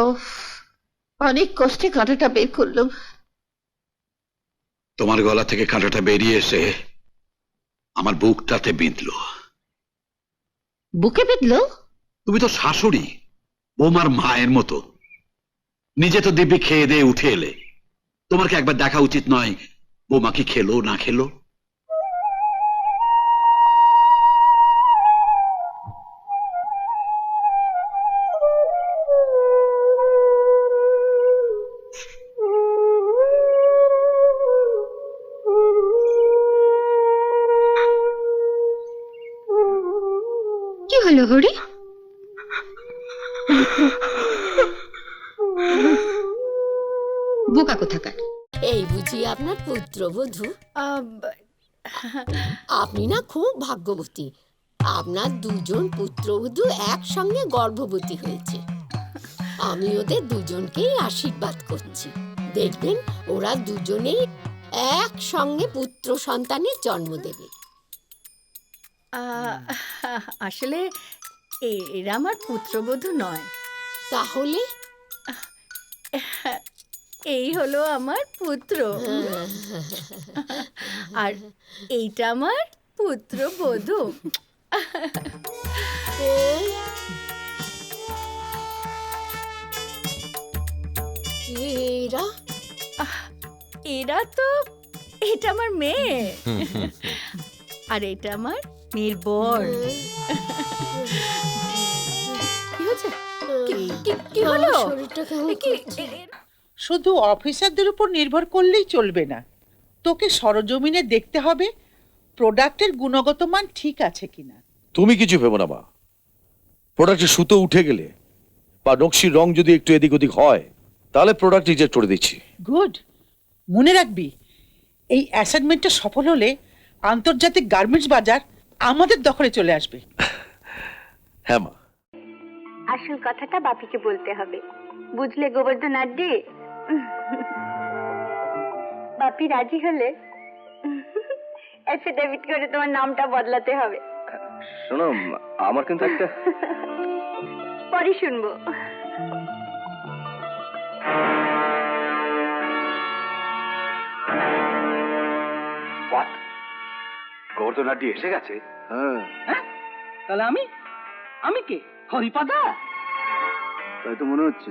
ওফ, অনেক কষ্টে কাঁটাটা বের করলাম। তোমার গলা থেকে কাঁটাটা বেরিয়ে এসে আমার বুকটাতে বিঁধলো। বুকে বিঁধলো? তুমি তো শাশুড়ি, বৌমার মায়ের মতো। নিজে তো দিব্যি খেয়ে দিয়ে উঠে এলে, তোমার কি একবার দেখা উচিত নয় বৌমা কি খেলো না খেলো? কি হলো হরি? বোকা কোথাকার। এই বুঝি আপনার পুত্রবধূ? আপনি না খুব ভাগ্যবতী, আপনার দুজন পুত্রবধূ একসঙ্গে গর্ভবতী হয়েছে। আমি ওদের দুজনকেই আশীর্বাদ করছি, দেখবেন ওরা দুজনেই একসঙ্গে পুত্র সন্তানের জন্ম দেবে। আসলে এরা আমার পুত্রবধূ নয়। তাহলে এই হলো আমার পুত্র, আর এইটা আমার পুত্রবধূ। এরা এরা তো, এটা আমার মেয়ে, আর এটা আমার মেয়ের বর। কি হচ্ছে? কি হলো? শরীরটা কেমন করছে? শুধু অফিসারদের উপর নির্ভর করলেই চলবে না, তোকে সরজমিনে দেখতে হবে প্রোডাক্টের গুণগত মান ঠিক আছে কিনা। তুমি কিছু ভেবো না মা, প্রোডাক্টের সুতো উঠে গেলে বা নকশির রং যদি একটু এদিক ওদিক হয় তাহলে প্রোডাক্ট রিজেক্ট করে দিচ্ছি। গুড, মনে রাখবি এই অ্যাসাইনমেন্টটা সফল হলে আন্তর্জাতিক গার্মেন্টস বাজার আমাদের দখলে চলে আসবে। হ্যাঁ মা। আসল কথাটা বাপিকে বলতে হবে, বুঝলে গোবর্ধন আড্ডি? বাপি রাজি হলে এফিডেভিট করে তোমার নামটা বদলাতে হবে। শোনো, আমার কিন্তু একটা পরে শুনবো। গোবর্ধন আড্ডি এসে গেছে? হ্যাঁ, তাহলে আমি কে? হরিপাদা? তাই তো মনে হচ্ছে।